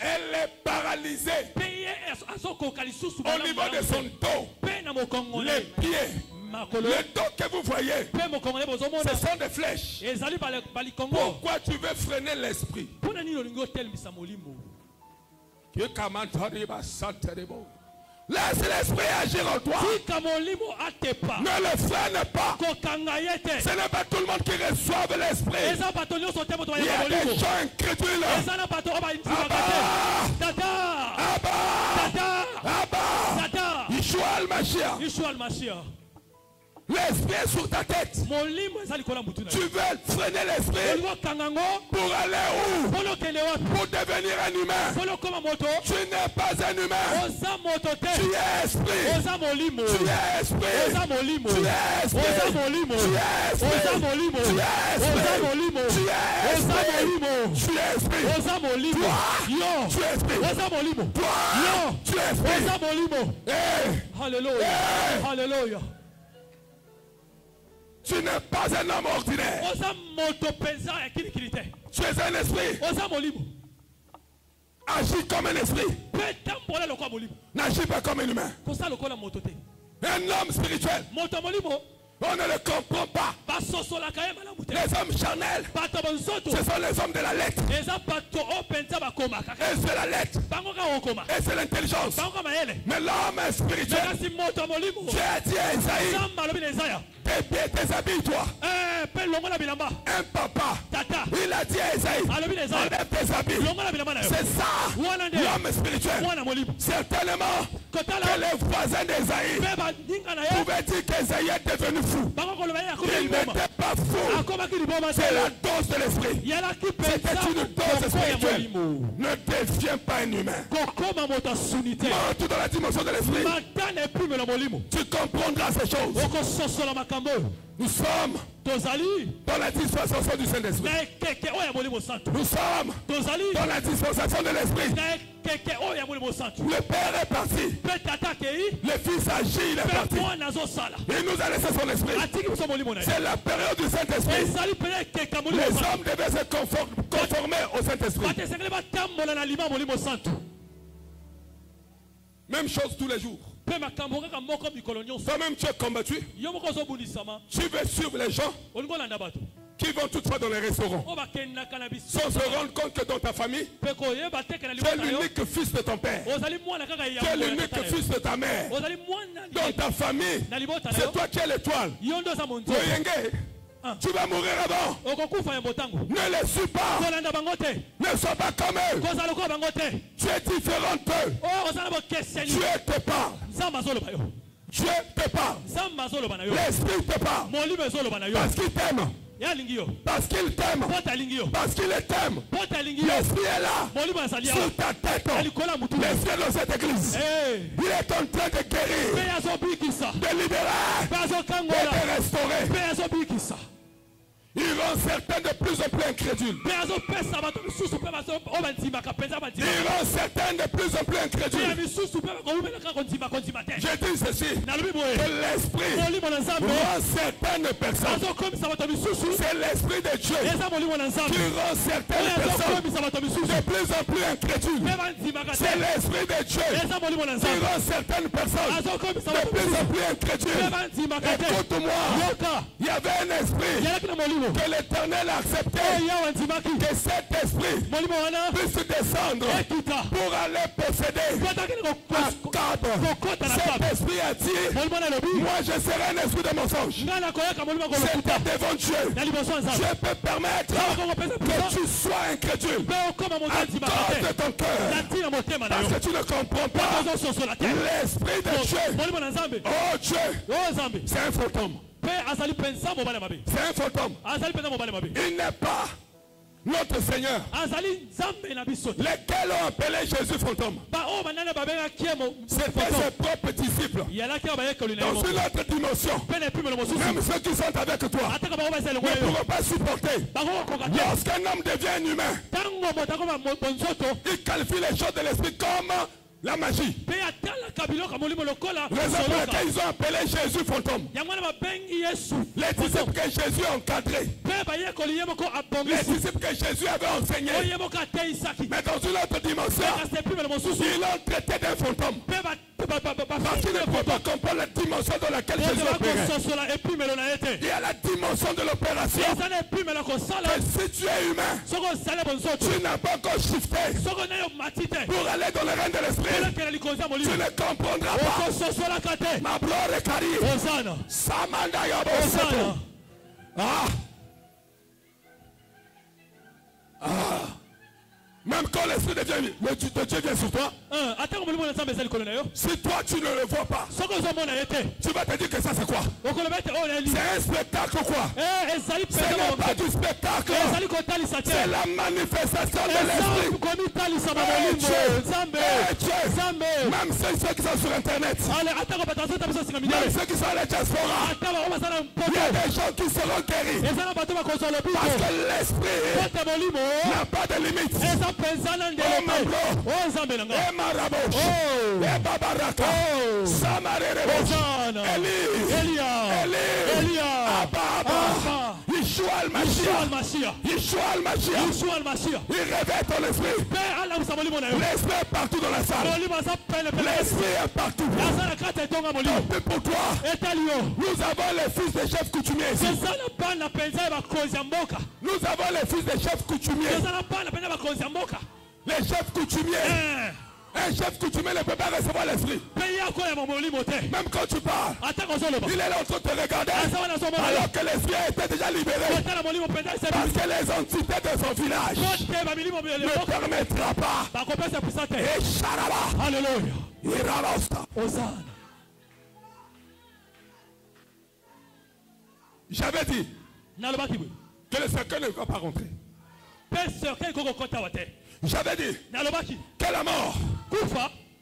Elle est paralysée. Au niveau de son dos, les pieds, le dos que vous voyez, ce sont des flèches. Pourquoi tu veux freiner l'esprit? Laisse l'esprit agir en toi. Ne le freine pas. Ce n'est pas tout le monde qui reçoit l'esprit. Il y a des gens incrédules. Abba, Yeshua al-Mashiach. L'esprit est sur ta tête. Tu veux freiner l'esprit pour aller où? Pour devenir un humain. Tu n'es pas un humain. Tu es esprit. Tu es esprit. Tu es esprit. Tu es esprit. Tu es esprit. Tu es esprit. Tu es esprit. Alléluia. Alléluia. Tu n'es pas un homme ordinaire. Tu es un esprit. Agis comme un esprit. N'agis pas comme un humain. Un homme spirituel. On ne le comprend pas. Les hommes charnels, ce sont les hommes de la lettre. Et c'est la lettre. Et c'est l'intelligence. Mais l'homme spirituel, Dieu a dit à Isaïe, tes pieds, tes habits, toi. Un papa, il a dit à Isaïe, enlève tes habits. C'est ça, l'homme spirituel. Certainement que les voisins d'Isaïe pouvaient dire qu'Isaïe est devenu fou. Il n'était pas fou. C'est la dose de l'esprit. C'était une dose spirituelle. Ne deviens pas un humain. Monte dans la dimension de l'esprit. Tu comprendras ces choses. Nous sommes dans la dispensation du Saint-Esprit. Nous sommes dans la dispensation de l'Esprit. Le Père est parti. Le Fils agit, il est parti. Il nous a laissé son esprit. C'est la période du Saint-Esprit. Les hommes devaient se conformer au Saint-Esprit. Même chose tous les jours. Toi-même tu es combattu. Tu veux suivre les gens qui vont toutefois dans les restaurants sans se rendre compte que dans ta famille tu es l'unique fils de ton père, tu es l'unique fils de ta mère. Dans ta famille c'est toi qui es l'étoile. Tu vas mourir avant. Ne les suis pas. Ne sois pas comme eux. Tu es différent d'eux. Dieu te parle. Dieu te parle. L'esprit te parle. Parce qu'il t'aime. Parce qu'il t'aime. Parce qu'il t'aime. L'esprit est là. Sur ta tête. L'esprit est dans cette église. Il est en train de guérir, de libérer, de te restaurer. Il rend certains de plus en plus incrédules. Il rend certains de plus en plus incrédules. Je dis ceci, que l'esprit rend certaines personnes. C'est l'esprit de Dieu qui rend certaines personnes de plus en plus incrédules. C'est l'esprit de Dieu qui rend certaines personnes de plus en plus incrédules. Écoute-moi, il y avait un esprit que l'Éternel a accepté, que cet esprit puisse descendre pour aller posséder un cadre. Cet esprit a dit, moi je serai un esprit de mensonge. C'était devant Dieu. Dieu peut permettre que tu sois incrédule à cause de ton cœur, parce que tu ne comprends pas l'esprit de Dieu. Oh Dieu, c'est un fantôme. C'est un fantôme. Il n'est pas notre Seigneur. Lesquels ont appelé Jésus fantôme. C'était ses propres disciples. Dans une autre dimension. Même ceux qui sont avec toi ne pourront pas supporter. Lorsqu'un homme devient un humain, il qualifie les choses de l'esprit comme la magie. Raison pour laquelle ils ont appelé Jésus fantôme. Les disciples que Jésus a encadrés. Les disciples que Jésus avait enseignés. Mais dans une autre dimension, ils l'ont traité d'un fantôme. Parce qu'il ne peut pas comprendre la dimension dans laquelle Jésus opérait. Il y a la dimension de l'opération. Et si tu es humain, tu n'as pas encore shifté pour aller dans le règne de l'esprit. Tu ne comprendras pas. Ma gloire est carrée. Samanda Yabo. Même quand l'esprit de Dieu vient sur toi, si toi tu ne le vois pas, tu vas te dire que ça c'est quoi? C'est un spectacle quoi? Ce n'est pas du spectacle, c'est la manifestation de l'esprit. Même ceux qui sont sur internet, même ceux qui sont à la diaspora, il y a des gens qui seront guéris parce que l'esprit n'a pas de limite. Yeshua al-Mashiach. Il réveille ton esprit. L'esprit est partout dans la salle. L'esprit est partout. Pour toi, nous avons les fils des chefs coutumiers ici. Nous avons les fils des chefs coutumiers. Les chefs coutumiers. Un chef coutumier ne peut pas recevoir l'esprit. Même quand tu parles, il est là en train de te regarder. Alors que l'esprit a été déjà libéré. Parce que les entités de son village ne permettra pas. Et Sharaba. Alléluia. J'avais dit que le cercueil ne va pas rentrer. J'avais dit que la mort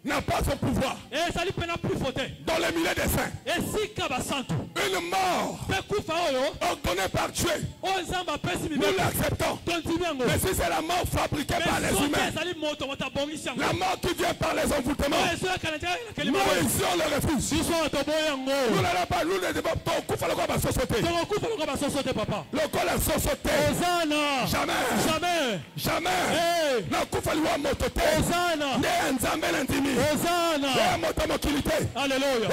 n'a pas son pouvoir dans le milieu des saints. Une mort ordonnée par Dieu, nous l'acceptons. Mais si c'est la mort fabriquée par les humains, la mort qui vient par les envoûtements, nous ici on le refuse. Nous n'allons pas, nous ne devons pas sauter. Le corps la sauter. Jamais. Alléluia.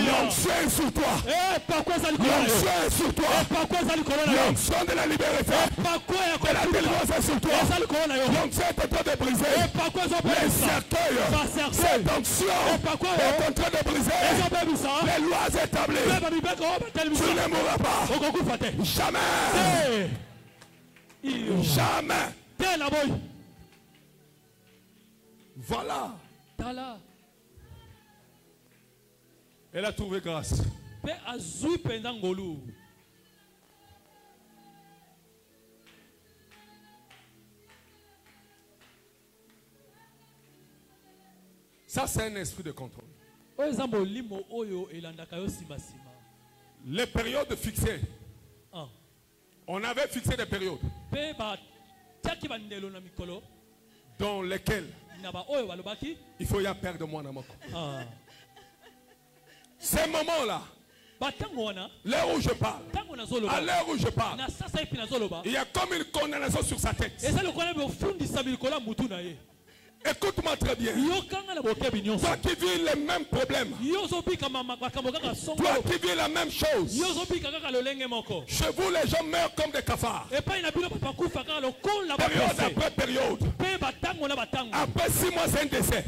L'onction est sur toi. L'onction est sur toi. L'onction de la liberté. De la délivrance est sur toi. L'onction est en train de briser. Les cercueils. Cette onction est en train de briser les lois établies. Tu ne mourras pas. Jamais. Jamais. Voilà. Elle a trouvé grâce. Ça, c'est un esprit de contrôle. Les périodes fixées. On avait fixé des périodes dans lesquelles il faut y avoir perdre moi. Ces moments-là, l'heure où je parle, à l'heure où je parle, il y a comme une condamnation sur sa tête. Écoute-moi très bien. Toi qui vis les mêmes problèmes. Toi qui vis la même chose. Chez vous, les gens meurent comme des cafards. Période après période. Après 6 mois, c'est un décès.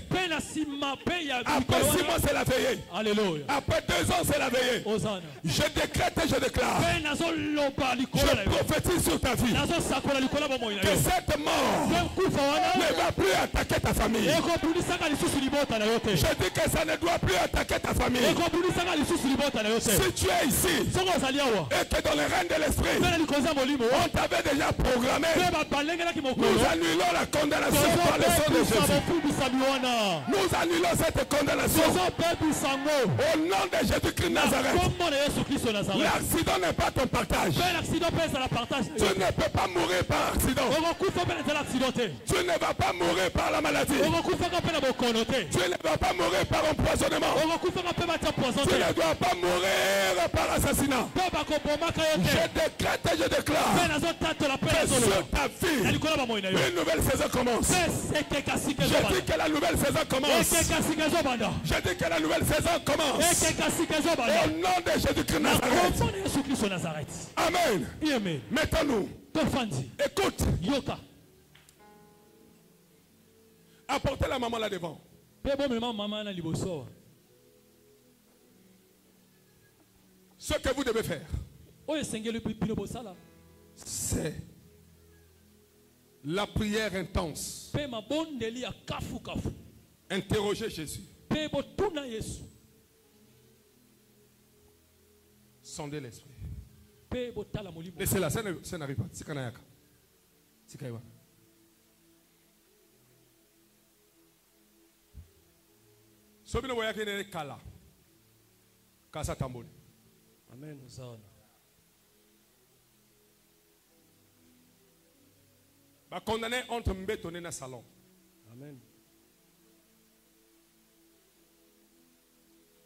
Après 6 mois, c'est la veillée. Après 2 ans, c'est la veillée. Je décrète et je déclare. Je prophétise sur ta vie. Que cette mort ne va plus attaquer ta famille. Je dis que ça ne doit plus attaquer ta famille. Si tu es ici et que dans le règne de l'esprit, on t'avait déjà programmé, nous annulons la condamnation par le sang de Jésus. Nous annulons cette condamnation au nom de Jésus-Christ Nazareth. L'accident n'est pas ton partage. Tu ne peux pas mourir par accident. Tu ne vas pas mourir par la maladie. Tu ne vas pas mourir par empoisonnement. Tu ne dois pas mourir par assassinat. Je décrète et je déclare que Sur ta vie, une nouvelle saison commence. Je dis que la nouvelle saison commence. Je dis que la nouvelle saison commence. Au nom de Jésus-Christ Nazareth. Amen. Mettons-nous. Écoute. Apportez la maman là devant. Ce que vous devez faire, c'est la prière intense. Interrogez Jésus. Sondez l'esprit. Laissez-la, ça n'arrive pas. C'est Kayaka. Sobino voyage ne kala. Kasa tamboni. Amen. Ba condamné entre mbetone na salon. Amen.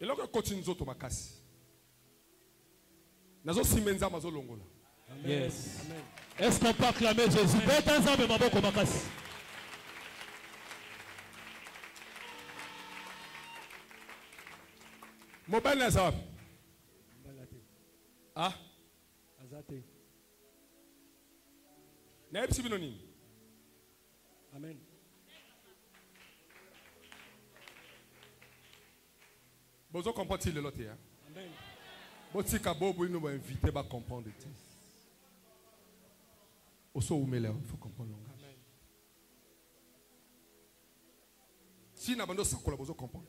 Et là que continue zoto makasi. Nazo simenza mazo longola. Yes. Amen. Est-ce qu'on peut acclamer Jésus? Beta nzambe maboko makasi. Mobile Nazar. Ah? Azate. Naïbsi binoni. Amen. Bozo comprend-il le loté? Amen. Botika bobo nous va inviter à comprendre. Oso oumele, il faut comprendre le langage. Si n'abandonne ça, bozo comprendre.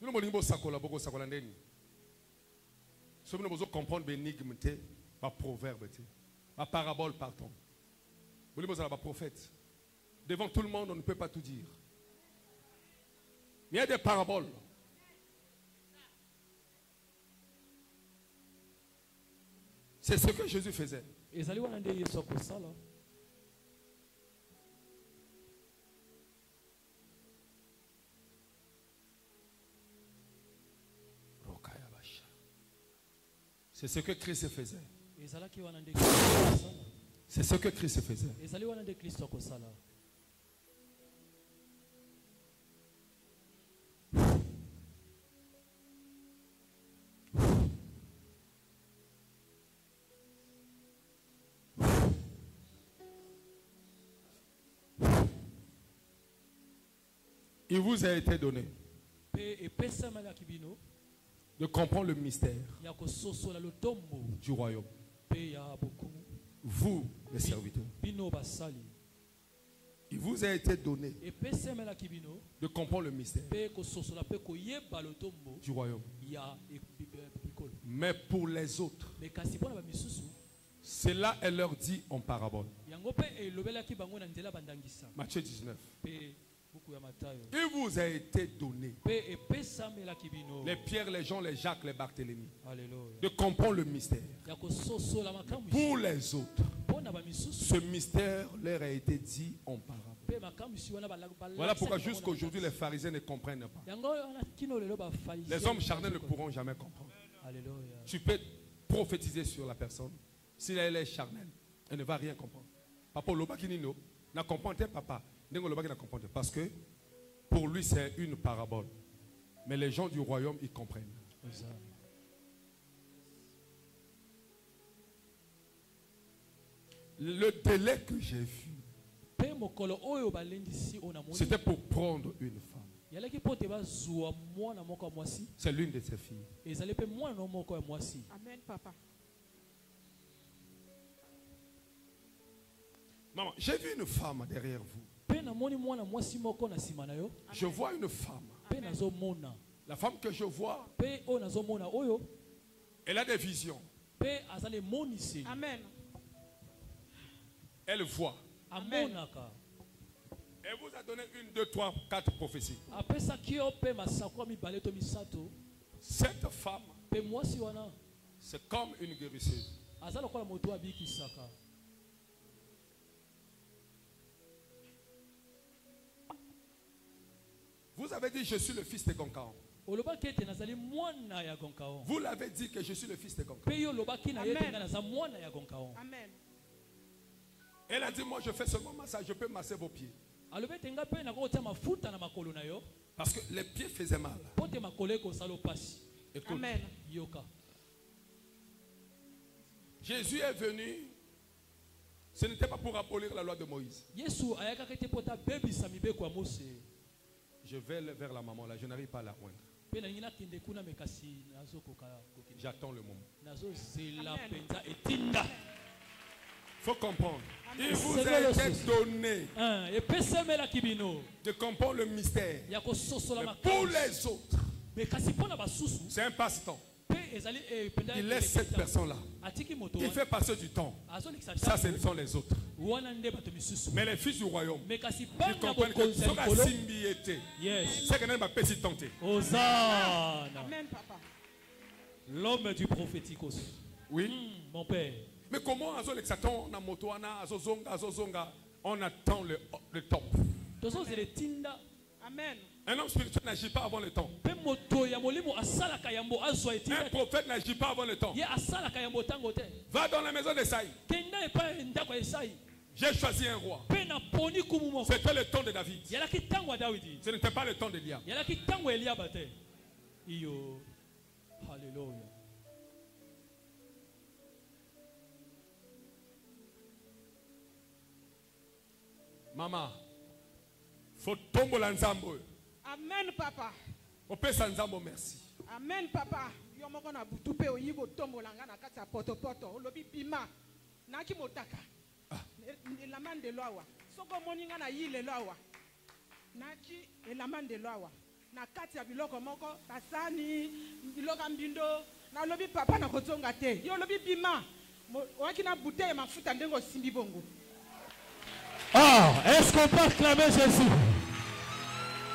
Nous avons sakola boko sakola ndeni. Si nous avons comprendre l'énigme, le proverbe, la parabole, pardon. Vous avez un prophète. Devant tout le monde, on ne peut pas tout dire. Il y a des paraboles. C'est ce que Jésus faisait. C'est ce que Christ faisait. C'est ce que Christ faisait. Il vous a été donné de comprendre le mystère du royaume. Vous, les serviteurs. Il vous a été donné de comprendre le mystère du royaume. Mais pour les autres, cela elle leur dit en parabole. Matthieu 19. Il vous a été donné, les Pierre, les Jean, les Jacques, les Barthélemy, de comprendre le mystère. Pour les autres, ce mystère leur a été dit en parabole. Voilà pourquoi jusqu'à aujourd'hui les pharisiens ne comprennent pas. Les hommes charnels ne pourront jamais comprendre. Tu peux prophétiser sur la personne. Si elle est charnelle, elle ne va rien comprendre. Papa Lobakinino n'a compris papa. Parce que pour lui c'est une parabole. Mais les gens du royaume ils comprennent. Le délai que j'ai vu, c'était pour prendre une femme. C'est l'une de ses filles. Amen, papa. Maman, j'ai vu une femme derrière vous. Je vois une femme. Amen. La femme que je vois, elle a des visions. Amen. Elle voit. Amen. Elle vous a donné 1, 2, 3, 4 prophéties. Cette femme, c'est comme une guérisseuse. Vous avez dit je suis le fils de Gonkaon. Vous l'avez dit que je suis le fils de Gonkaon. Amen. Elle a dit moi je fais seulement massage, je peux masser vos pieds. Parce que les pieds faisaient mal. Écoute. Amen. Jésus est venu. Ce n'était pas pour abolir la loi de Moïse. Je vais vers la maman là, je n'arrive pas à la joindre. J'attends le moment. Il faut comprendre. Il vous a été donné de comprendre le mystère. Mais pour les autres, c'est un passe-temps. Il laisse cette personne-là. Il fait passer du temps. Ça, ce sont les autres. Mais les fils du royaume, ils comprennent que ce qu'on a symbiété, c'est que nous n'avons pas si tenté. Amen, papa. L'homme du prophétique aussi. Oui. Mon père. Mais comment on attend le temps? Amen. Un homme spirituel n'agit pas avant le temps. Un prophète n'agit pas avant le temps. Va dans la maison d'Esaïe. J'ai choisi un roi. C'était le temps de David. Ce n'était pas le temps d'Élia. Alléluia. Maman, faut tomber l'ensemble. Amen, papa. On peut s'ensemble, merci. Amen, papa. Yomoko na butupe oyibo tombo langa na kati ya poto olobi bima naki motaka. Elaman de loawa. Soko moninga na yile loawa. Naki elaman de loawa. Na kati ya biloko moko basani biloko mbindo na lobi papa na kotonga te. Yo lobi bima. Waki na bouteille mafuta ndengo simbi bongo. Ah, est-ce qu'on peut acclamer Jésus?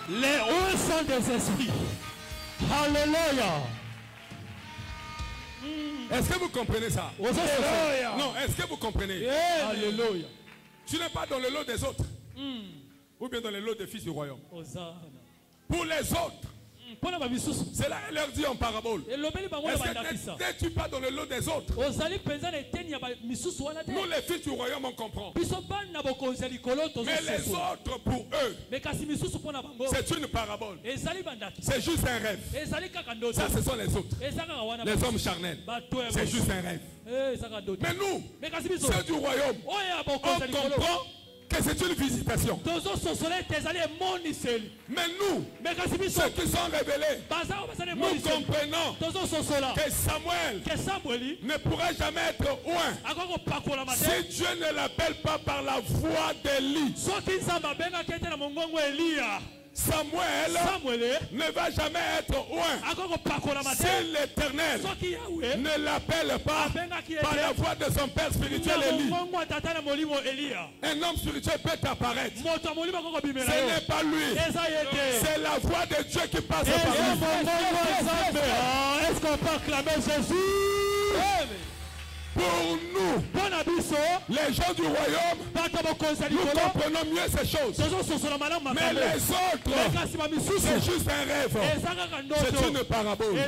Les hauts sont des esprits. Alléluia. Est-ce que vous comprenez ça? Alléluia. Non, est-ce que vous comprenez? Alléluia. Tu n'es pas dans le lot des autres. Ou bien dans le lot des fils du royaume. Pour les autres. C'est là, elle leur dit en parabole. Est-ce que n'es-tu pas dans le lot des autres? Nous les fils du royaume on comprend. Mais les autres pour eux, c'est une parabole. C'est juste un rêve. Ça ce sont les autres. Les hommes charnels. C'est juste un rêve. Mais nous, ceux du royaume, on comprend que c'est une visitation. Mais nous, ceux qui sont révélés, nous comprenons que Samuel ne pourra jamais être loin si Dieu ne l'appelle pas par la voix d'Élie. Samuel ne va jamais être loin si l'Éternel ne l'appelle pas par la voix de son père spirituel Élie. Un homme spirituel peut apparaître. Ce n'est pas lui. C'est la voix de Dieu qui passe par lui. Est-ce qu'on peut acclamer Jésus? Pour nous, les gens du royaume, nous comprenons mieux ces choses. Mais les autres, c'est juste un rêve. C'est une parabole.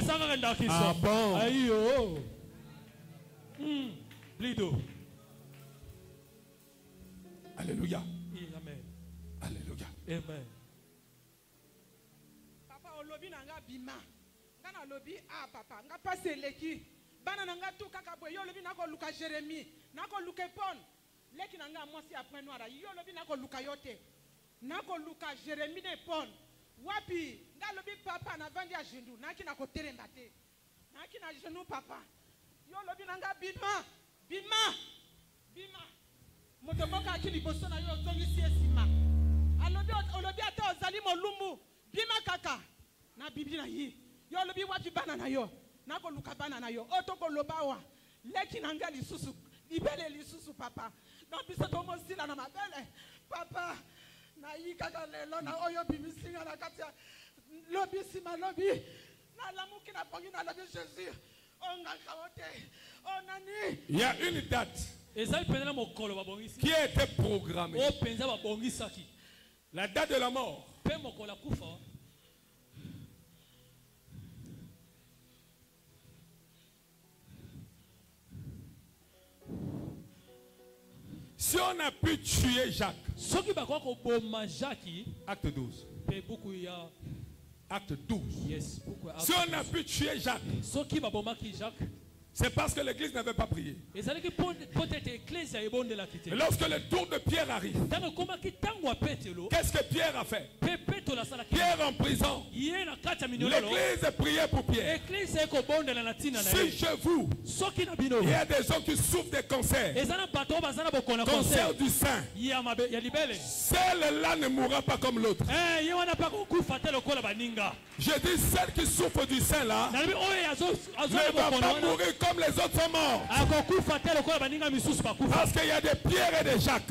Ah bon? Alléluia. Amen. Alléluia. Amen. Papa olobi nanga bima. Ngana olobi papa nga passe leki. Bana nanga tu kaka boy yo lobi nako luka Jérémie nako luka pon leki nanga mosi après noir yo lobi nako luka yote nako luka Jérémie ne pon wapi nga lobi papa na vandi ya jindu naki nako teremba te naki na genou papa yo lobi nanga bima motoboka akili boso na yo zongisi esima alobi ata ozali molumbu bima kaka na bibi na yi yo lobi wapi bana na yo nako lukabana na yo otoko lobawa leki nanga lisusu libele lisusu papa donc biso tomo sila na mabele papa na yikaka lelo na oyo bimisinga na kati lobi sima lobi na lamuki na pongi na lobi Jésus onga kaote onani. Il y a une date qui a été programmée. La date de la mort Si on a pu tuer Jacques, acte 12. Acte 12. Si on a pu tuer Jacques, c'est parce que l'église n'avait pas prié. Et lorsque le tour de Pierre arrive, qu'est-ce que Pierre a fait? Pierre en prison. L'église priait pour Pierre. Si chez vous, il y a des gens qui souffrent des cancers, cancer du sein, celle-là ne mourra pas comme l'autre. Je dis celle qui souffre du sein là ne va pas mourir comme les autres sont morts. Parce qu'il y a des Pierre et des Jacques.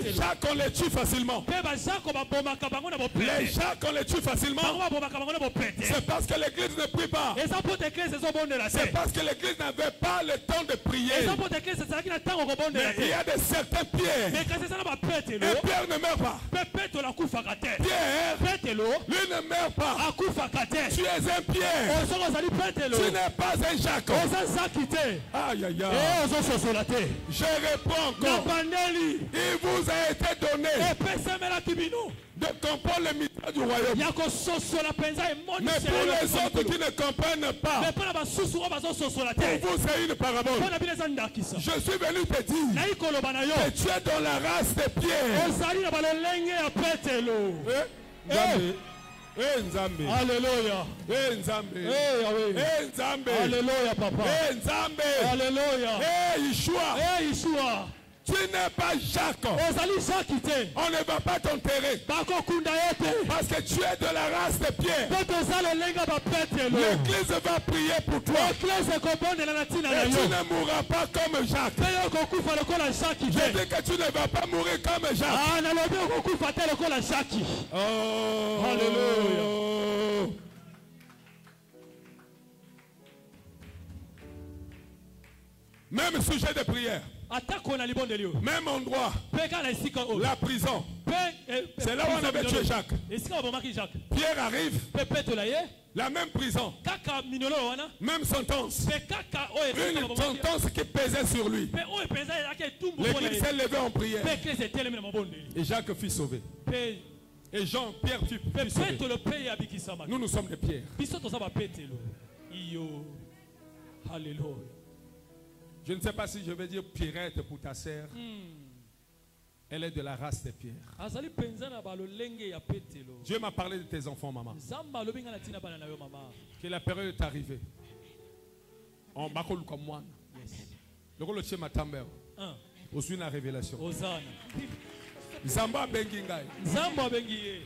Les Jacques on les tue facilement. Les Jacques on les tue facilement. C'est parce que l'église ne prie pas. C'est parce que l'église n'avait pas le temps de prier. Mais il y a de certains Pierre. Et Pierre ne meurt pas. Pierre, lui ne meurt pas. Tu es un Pierre. Tu n'es pas un Jacques. Aïe aïe aïe. Je réponds encore. Il vous a été donné de comprendre le mystère du royaume. Mais pour les autres qui ne comprennent pas, pour vous c'est une parabole. Je suis venu te dire que tu es dans la race des Pierre. Nzambe. Alléluia. Nzambe. Nzambe. Alléluia, papa. Nzambe. Alléluia. Yeshua. Tu n'es pas Jacques. On ne va pas t'enterrer. Parce que tu es de la race de Pierre. L'église va prier pour toi. Et tu ne mourras pas comme Jacques. Je dis que tu ne vas pas mourir comme Jacques. Oh. Alléluia. Même sujet de prière. Même endroit. La prison. C'est là où on avait tué Jacques. Pierre arrive. La même prison. Même sentence. Une sentence qui pesait sur lui. L'église s'est levée en prière. Et Jacques fut sauvé. Et Jean, Pierre fut sauvé. Nous sommes des pierres. Alléluia. Je ne sais pas si je vais dire Pierrette pour ta sœur. Elle est de la race des pierres. Dieu m'a parlé de tes enfants, maman. Que la période est arrivée. On m'a dit comme moi. Le rôle de ma tamber. Aussi une révélation. Zamba bengingai. Zamba bengiye.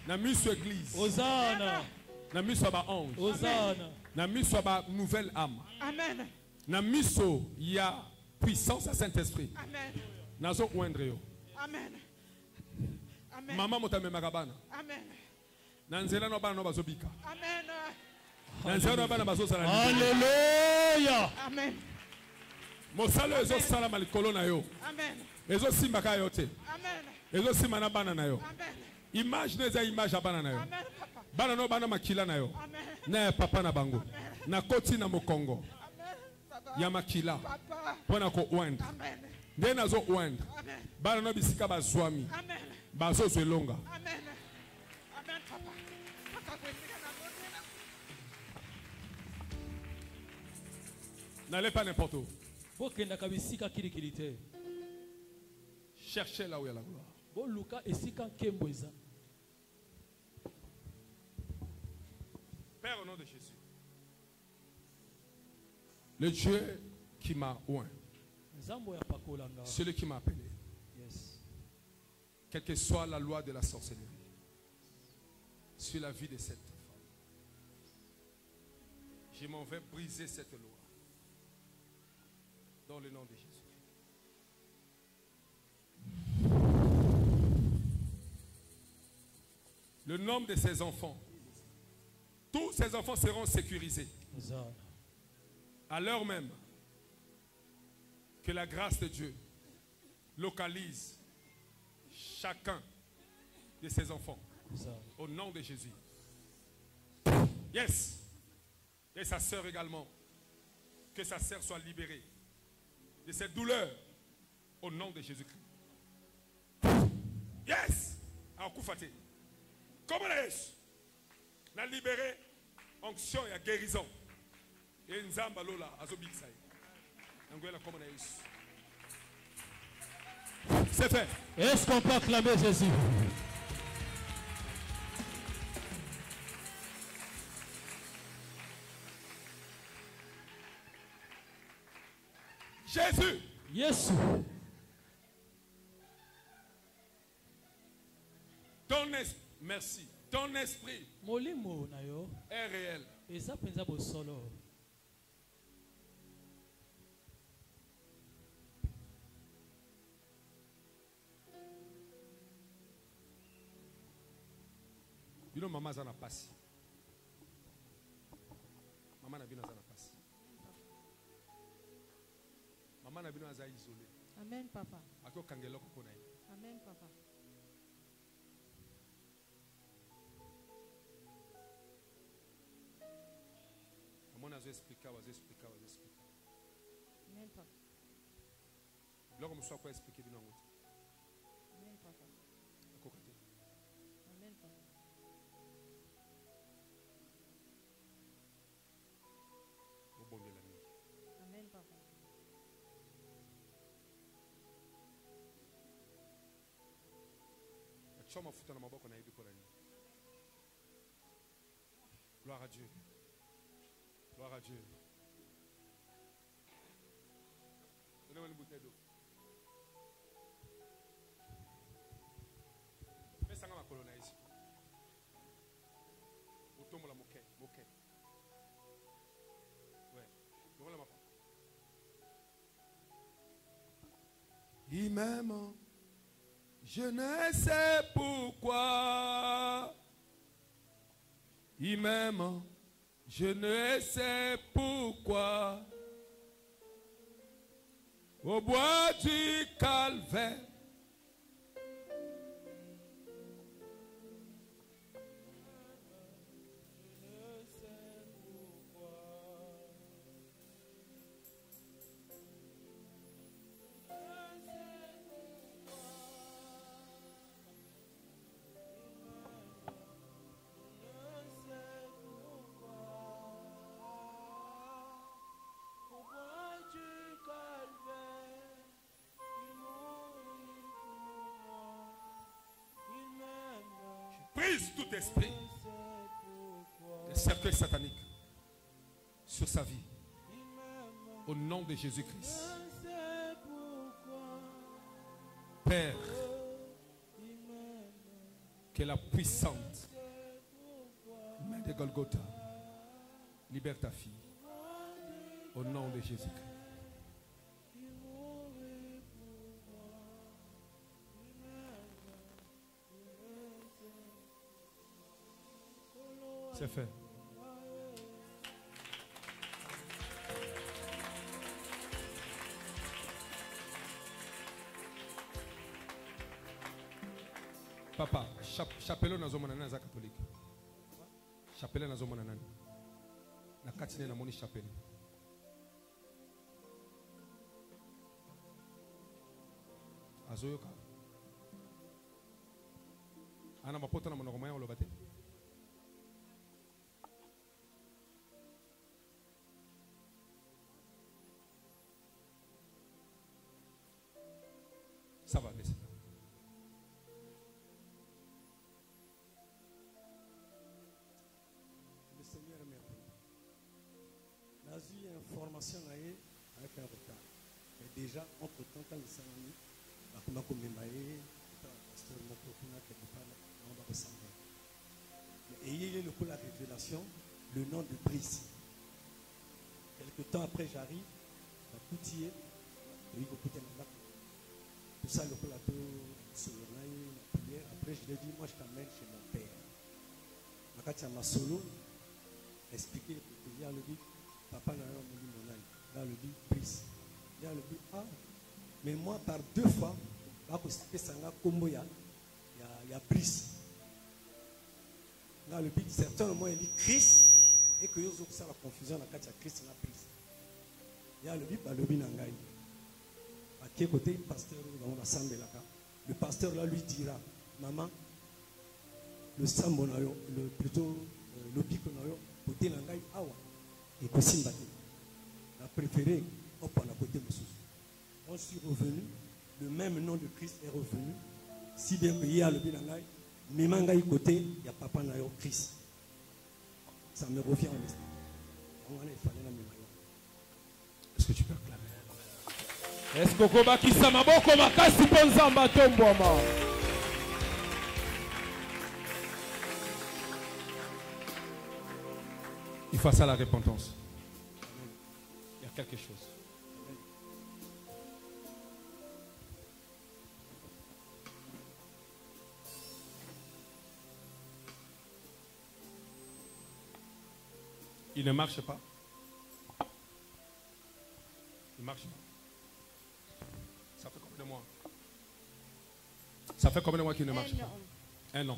Na miso église. Hosanna. Na miso ba ange. Hosanna. Na miso ba nouvelle âme. Amen. Na miso il y a puissance à Saint-Esprit. Amen. Nazo oindre yo. Amen. Amen. Mama motame makabana. Amen. Na nzela no bana no bazobika. Amen. Na nzela no bana bazosala. Alléluia. Amen. Mosalo ezo sala malikolo na yo. Amen. Ezo simba ka yo te. Amen. Ezo simba na bana na yo. Amen. Image neza image ya bana na yo. Amen, papa. Bana no bana makila na yo. Amen. Na papa na bango. Na koti na mokongo. Ya makila. Pona ko oindre. Amen. Nde nazo oindre. Amen. Bana no bisika bazwami. Amen. Bazo zwelonga. Amen. Amen, papa. N'allez pas n'importe où. Cherchez là où il y a la gloire. Père, au nom de Jésus, le Dieu qui m'a oint, celui qui m'a appelé, quelle que soit la loi de la sorcellerie, sur la vie de cette femme, je m'en vais briser cette loi. Dans le nom de Jésus. Le nombre de ses enfants, tous ses enfants seront sécurisés. À l'heure même que la grâce de Dieu localise chacun de ses enfants. Au nom de Jésus. Yes. Et sa sœur également. Que sa sœur soit libérée de cette douleur Au nom de Jésus-Christ. Yes. Alors, Koufate. Comment est-ce? On a libéré onction et guérison. Et Nzamba Lola, Azobixaï. C'est fait. Est-ce qu'on peut acclamer Jésus? Jésus. Yes. Ton esprit, merci. Ton esprit est réel. You know, maman zana passe. Maman n'a bien zana passe. Maman n'a bien zana isolé. Amen, papa. Ako kangelo ko na. Amen, papa. Maman a expliqué, expliqué. Amen, papa. Là, comme ça, quoi expliquer bien en route. Amen, papa. Ako kate. Amen, papa. Bon de la nuit. Amen, papa. Choma futa na maboko na hivi kwa nini? Gloire à Dieu. Gloire à Dieu. Donnez-moi une bouteille d'eau. Mais ça ma colonna ici. Otomo la moquette. Ouais. Donc là ma. Il m'aime. Je ne sais pourquoi. Il m'aime. Je ne sais pourquoi. Au bois du calvaire. Brise tout esprit de cercueil satanique sur sa vie. Au nom de Jésus-Christ. Père, que la puissante main de Golgotha libère ta fille. Au nom de Jésus-Christ. C'est fait. Papa, chapelon na zomana na za catholique. Chapelon na zomana nani. Na katine na moni chapelon. Azoyoka. Ana mapota na monogomaya olobate. Ça va, laissez. Le Seigneur est merveilleux. J'ai eu information avec un retard. Mais déjà, entre-temps, quand le salami, on a commémoré, et il y a eu la révélation, le nom de Brice. Quelque temps après, j'arrive, à Coutier, tout ça, le plateau, sur la prière. Après, je lui ai dit, moi, je t'amène chez mon père. Quand il y a ma solo, expliquer, il y a le dit, papa n'a pas dit mon âme. Il y a le dit, Brice. Il y a le dit, ah, mais moi, par 2 fois, il y a Brice. Il y a le dit, certains moments, il dit Christ, et que vous avez la confusion, quand il y a Christ, il y a Brice. Il y a le dit, le dit, quel côté pasteur dans la sambe là, le pasteur là lui dira, maman, le sambo plutôt le pico nayo, côté langai awa, et kosimba. La préférée, hop à la côté de sous. On suis revenu, le même nom de Christ est revenu. Si bien payé à le bilangai, mais mangai côté, il y a papa nayo Christ. Ça me revient en l'esprit. Est-ce que tu peux acclamer? Est-ce que Kobaki Samaboko Makasi Ponzamba Tombouama? Il faut ça la repentance. Il y a quelque chose. Il ne marche pas. Il ne marche pas. Ça fait combien de mois? Ça fait combien de mois qu'il ne marche pas? Un an.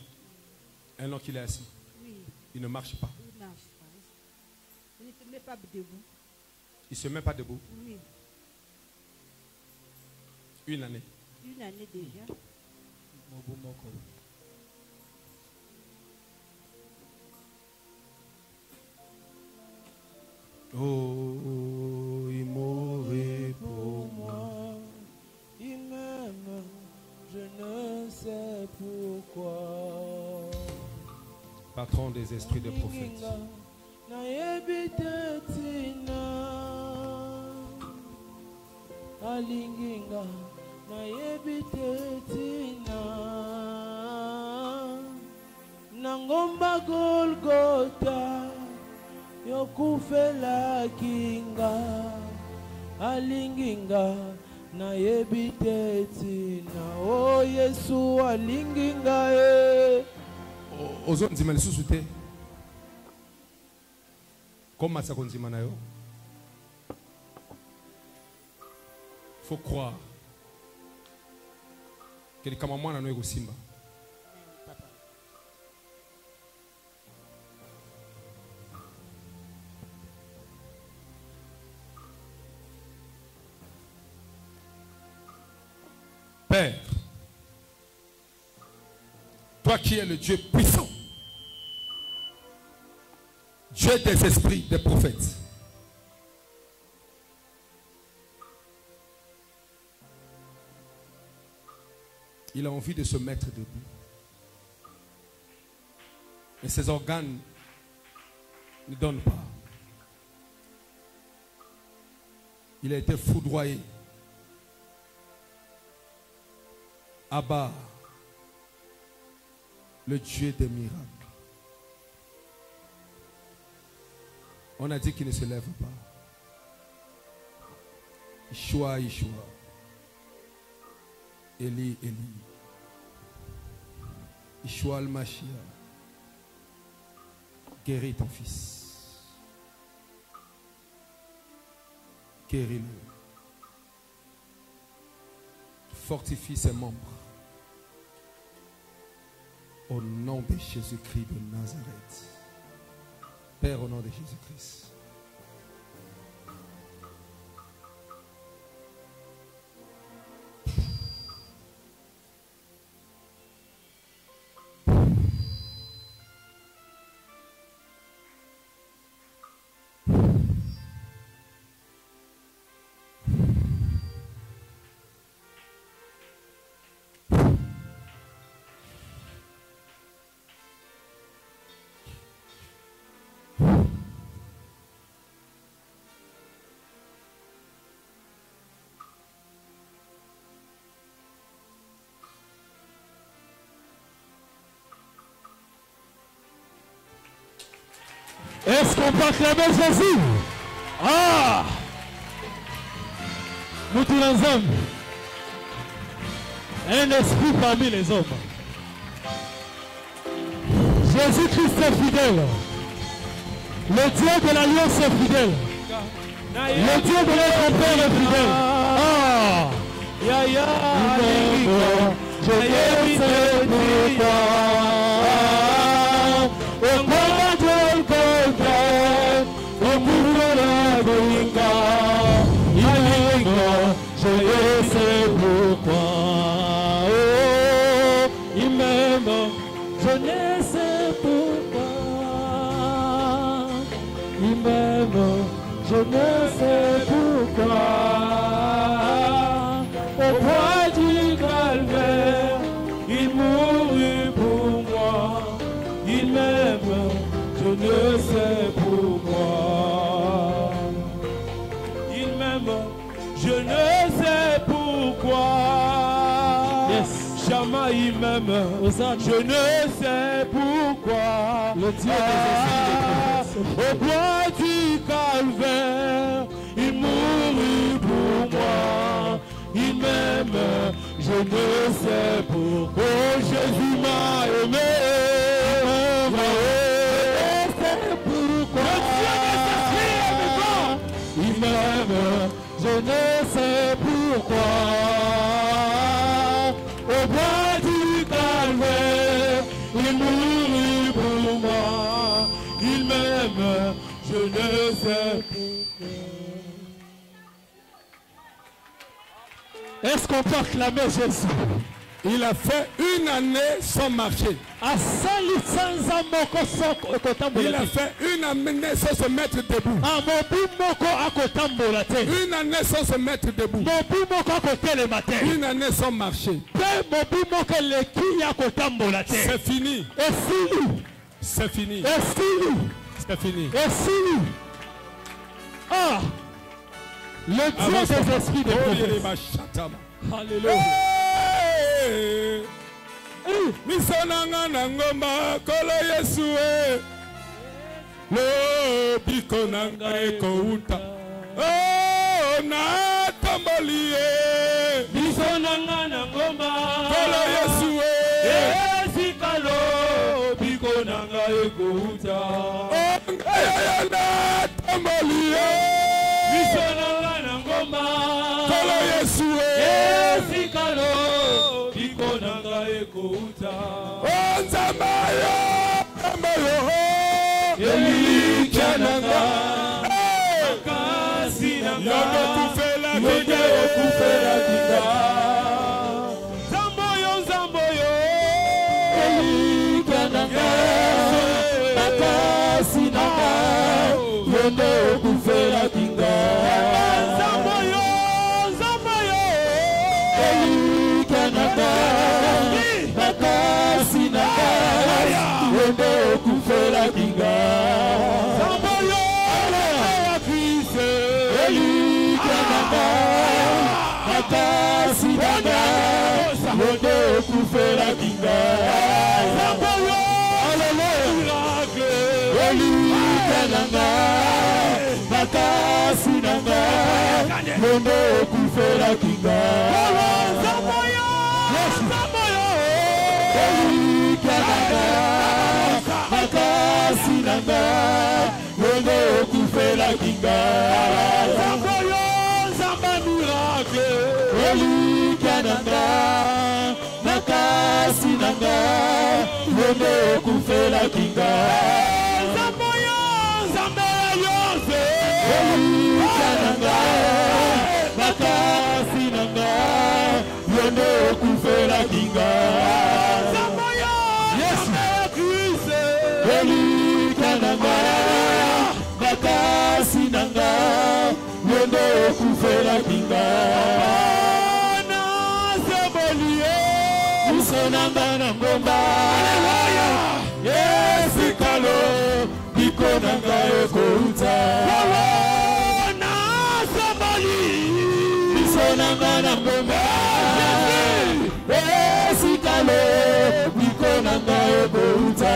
Un an qu'il est assis. Oui. Il ne marche pas. Il ne marche pas. Il ne se met pas debout. Il ne se met pas debout. Oui. Une année. Une année déjà. Oh, il mourrait pour moi. Il m'aime, je ne sais pourquoi. Patron des esprits des prophètes. Alinginga na yebitetina nangomba Golgota yokufela kinga alinginga na yebitetina oh Yesu alinginga Ozo nzima lisusu te. Comment ça konzima na yo? Faut croire que les camamans n'ont pas simba. Père, toi qui es le Dieu puissant, Dieu des esprits, des prophètes, il a envie de se mettre debout. Mais ses organes ne donnent pas. Il a été foudroyé. Abba, le Dieu des miracles. On a dit qu'il ne se lève pas. Yeshua, Yeshua. Eli, Eli. Yeshua al-Mashiach. Guéris ton fils. Guéris-le. Fortifie ses membres. Au nom de Jésus-Christ de Nazareth. Père, au nom de Jésus-Christ. Est-ce qu'on peut acclamer Jésus? Ah! Moutounanzam. Un esprit parmi les hommes. Jésus-Christ est fidèle. Le Dieu de l'Alliance est fidèle. Le Dieu de notre Père est fidèle. Ah! Je m'aime, je ne sais pourquoi. Il m'aime, je ne sais pourquoi. Au poids du calvaire, il mourut pour moi. Il m'aime, je ne sais pourquoi. Il m'aime, je ne sais pourquoi. Yes. Chama, il m'aime, je ne sais pourquoi. Le Dieu des au bois du calvaire, il mourut pour moi. Il m'aime, je ne sais pourquoi. Oh, Jésus m'a aimé. Il m'aime, je ne sais pourquoi. Au bois du calvaire, il mourut pour moi. Il m'aime, je ne sais pourquoi. Est-ce qu'on peut acclamer Jésus? Il a fait une année sans marcher. Il a fait une année sans se mettre debout. Une année sans se mettre debout. Une année sans marcher. C'est fini. C'est fini. C'est fini. Ah, le Dieu des esprits de Dieu. Alléluia. Misonanga na ngomba kolo Yesu lo biko nanga ekouta oh na tamboli misonanga na ngomba kolo Yesu esikalo biko nanga ekouta oh na tamboli misonanga na ngomba kolo Yesu esikalo nanga ekouta oh nzambayo elika nanga makasi nanga yonde okufela kinga nzamboyo elika nanga makasi nanga yonde okufela kinga nzamboyo elika nanga makasi nanga yonde okufela kinga nzamboyo akise elika nanga makasi nanga yonde okufela kinga nzamboyo elika nanga makasi nanga yonde okufela kinga nzamboyo makasi nanga yonde okufela kinga nzamboyo nzamba miracle elika nanga makasi nanga yonde okufela kinga nzamboyo nzamba yose elika nanga makasi nanga yonde okufela kinga nzamboyo elika nanga makasi nanga yonde okufela kinga na sebolie uso nanga na ngomba esikalo biko nanga ekouta na sebolie uso nanga na ngomba esikalo biko nanga ekouta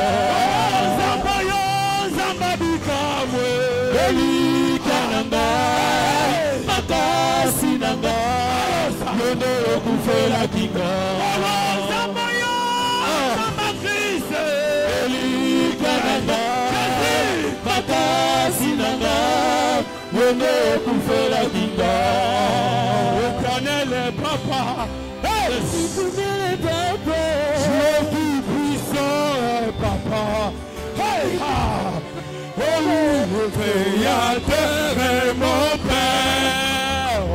elika nanga makasi nanga yonde okufela kinga nzamboyo makrise elika nanga makasi nanga yonde okufela kinga Éternel papa éternel papa Dieu tout-puissant papa hey le Créateur est mon Père,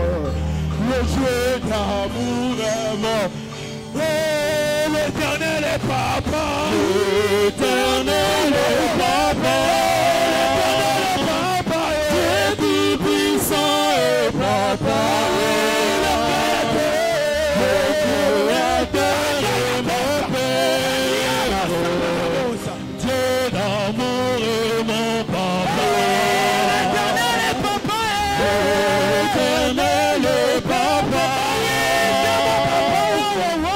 le Dieu d'amour est mon. Oh, l'Éternel est papa. papa. L'éternel est papa. Dieu tout-puissant est papa. Le Créateur est mon Père. Dieu d'amour est mon papa. L'éternel est papa. L'éternel est papa.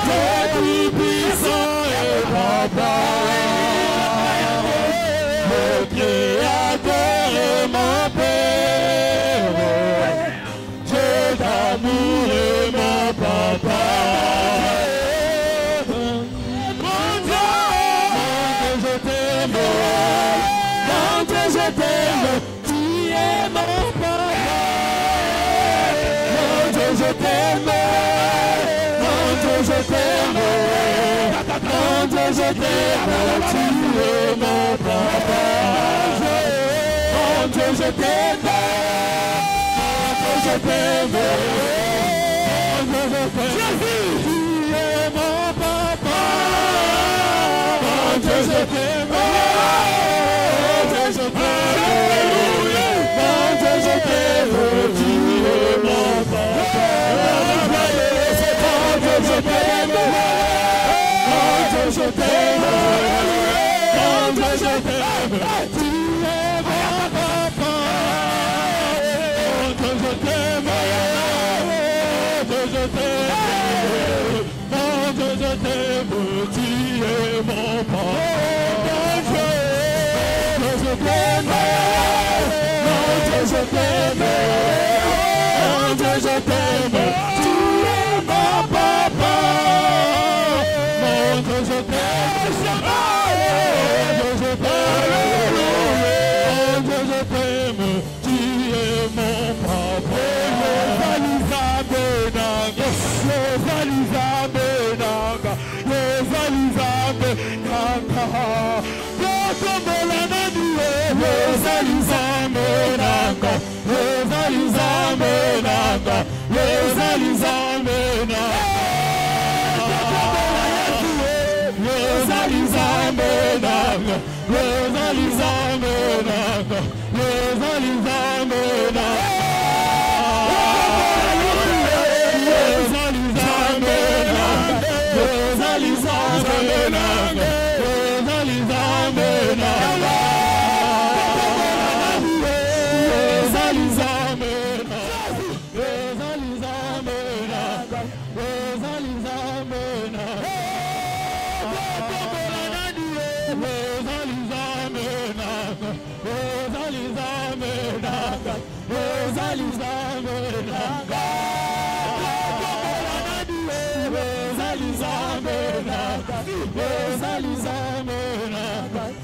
Dieu tout-puissant est papa. Le Créateur est mon Père. Dieu d'amour est mon papa. Mon Dieu, je t'aime. Mon Dieu, je t'aime. Tu es mon papa. Mon Dieu, je t'aime. Mon Dieu, je t'aime. Mon Dieu, je t'aime. Tu es mon papa. Mon Dieu, je t'aime. Mon Dieu, je t'aime. Mon Dieu, je t'aime. Jésus, tu es mon papa. Mon Dieu, je t'aime. Mon Dieu, je t'aime. Mon Dieu, je t'aime. Tu es mon papa. Mon Dieu, je t'aime. Mon Dieu, je t'aime. Mon Dieu, je t'aime. Tu es mon papa. Mon Dieu, je t'aime. Mon Dieu, je t'aime. Mon Dieu, je t'aime. Tu es mon papa. Mon Dieu, je t'aime. Mon Dieu, je t'aime. Mon Dieu, je t'aime. Tu es mon papa. Mon Dieu, je t'aime. Mon Dieu, je t'aime. Mon Dieu, je t'aime. Tu es mon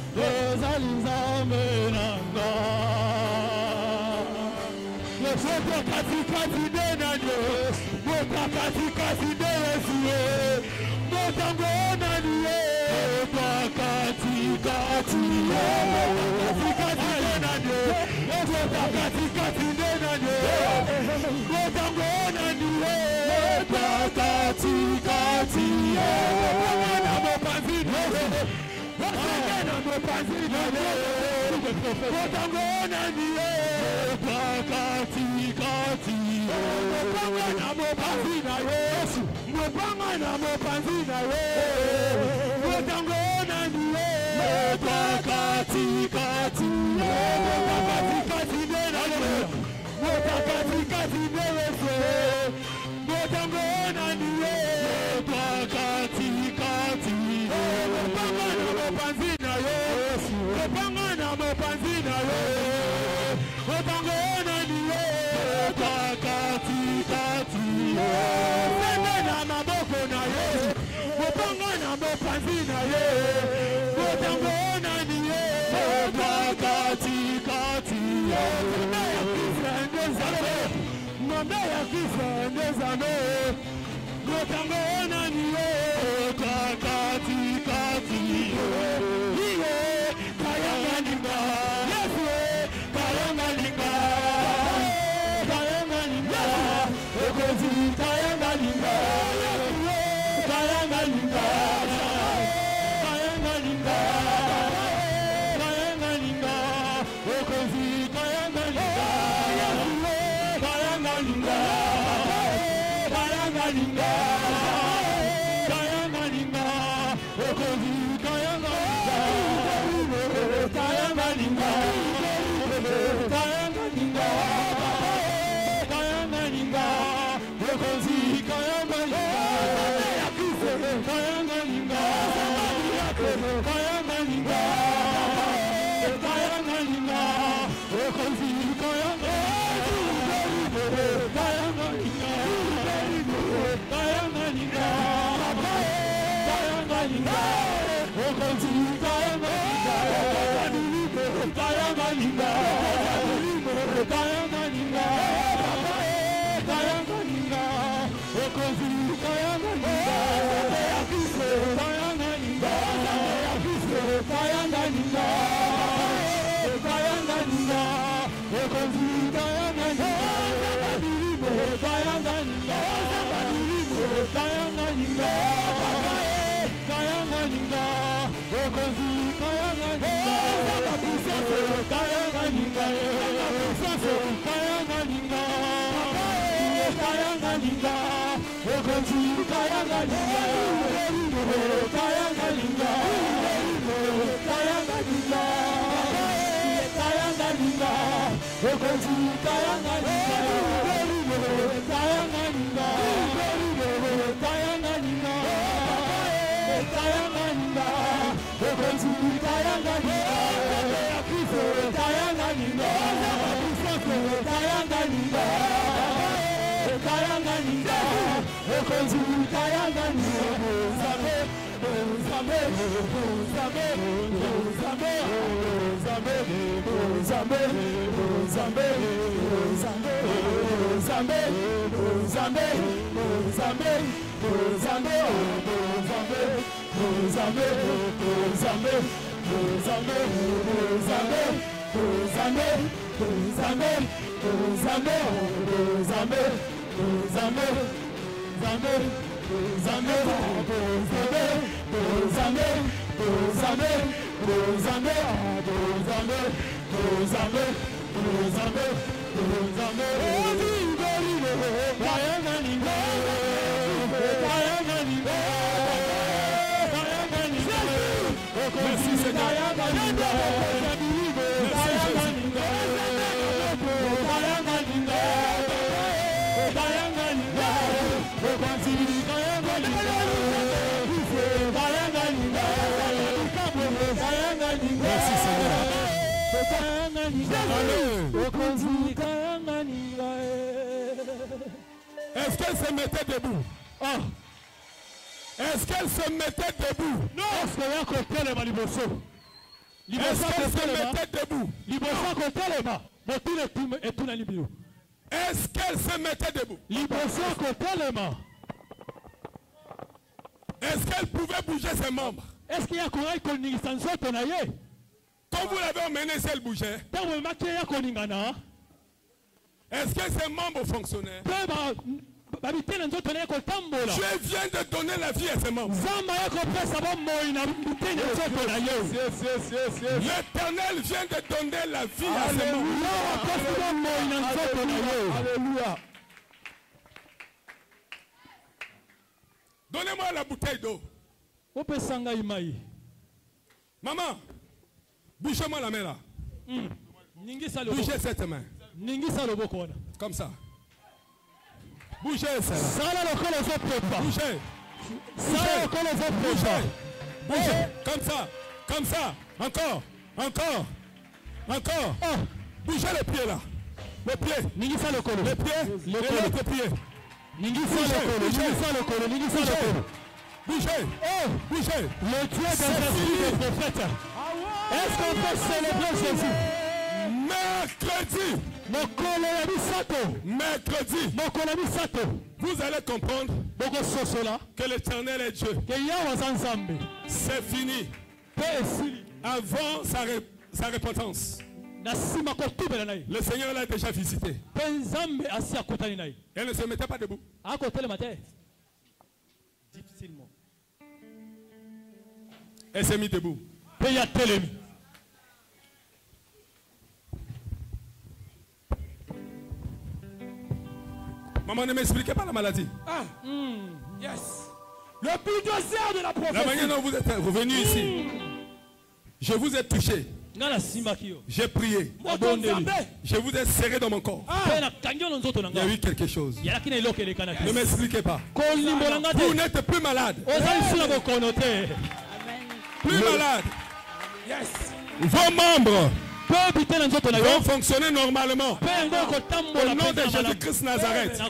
papa. Est-ce qu'elle se mettait debout? Est-ce qu'elle se mettait debout? Non. Est-ce qu'elle se mettait debout? Est-ce qu'elle se mettait debout? Est-ce qu'elle pouvait bouger ses membres? Est-ce qu'il y a courage qu'on y s'en soit ton aïe? Quand vous l'avez emmené, si elle bougeait. Est-ce que ses membres fonctionnaient? Dieu vient de donner la vie à ses membres. L'Éternel vient de donner la vie à ses membres. Alléluia. Donnez-moi la bouteille d'eau. Maman, bouchez-moi la main là. Bougez cette main. Comme ça. Bougez celle-là. Bougez. Bougez. Bougez. Comme ça. Comme ça. Encore. Encore. Encore. Bougez le pied là. Le pied. Le pied. Et l'autre pied. Bougez. Bougez. Le Dieu des esprits des prophètes. Est-ce qu'on peut célébrer Jésus? Mercredi, vous allez comprendre que l'Éternel est Dieu. C'est fini. Avant sa repentance, le Seigneur l'a déjà visité. Elle ne se mettait pas debout. Difficilement. Elle s'est mise debout. Maman, ne m'expliquez pas la maladie. Yes. Le bulldozer de la prophétie. La manière dont vous êtes revenu ici, je vous ai touché. J'ai prié. Je vous ai serré dans mon corps. Il y a eu quelque chose. Ne m'expliquez pas. Vous n'êtes plus malade. Plus malade. Vos membres vont fonctionner normalement. Au nom de Jésus-Christ Nazareth.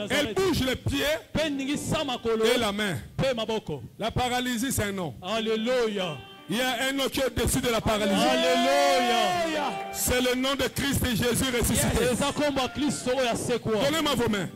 Elle bouge les pieds et la main. La paralysie, c'est un nom. Alléluia. Il y a un nom qui est au-dessus de la paralysie. Alléluia. C'est le nom de Christ et Jésus ressuscité. Donnez-moi vos mains.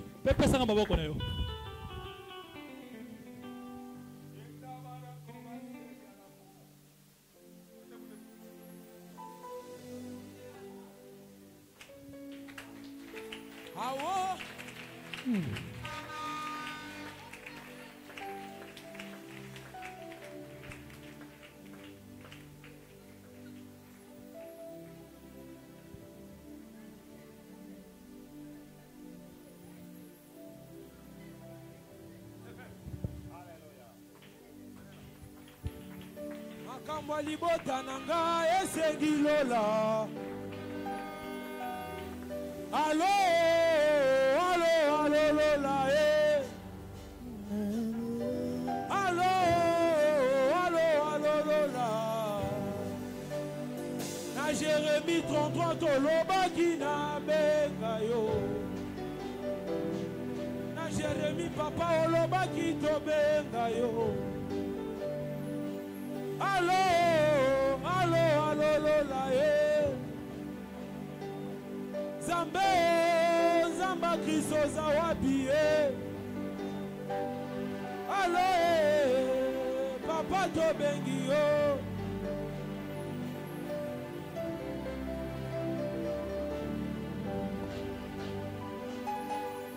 Makambo libota nanga esengi lola. Allo, allo, allo lola eh. Allo, allo, allo lola. Na Jérémie 33 tolobaki na benga yo. Na Jérémie papa olobaki to benga yo. Allo, allo, allo, lola, eh. Zambe, Zamba Kristo zawapi, eh. Allo, eh. Papa to bengi yo.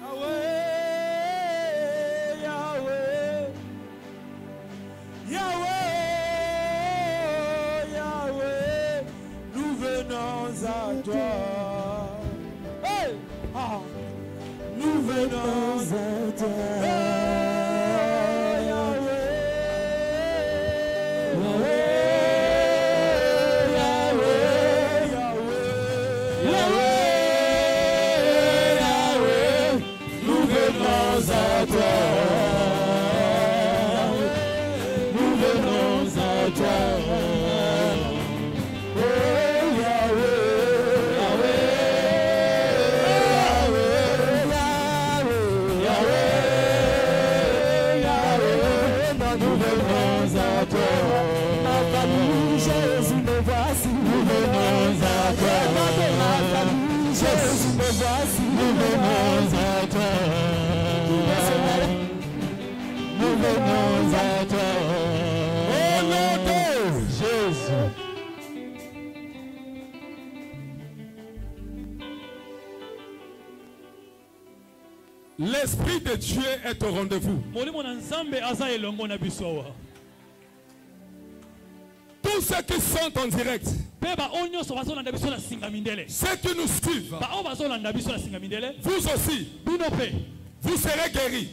Yahweh, Yahweh, Yahweh. À toi, hey! Ah. Nous venons à toi, hey, Yahweh, Yahweh, Yahweh, Yahweh, Yahweh, Yahweh, nous venons à toi, nous venons à toi. L'Esprit de Dieu est au rendez-vous. Tous ceux qui sont en direct, ceux qui nous suivent, vous aussi, vous serez guéris.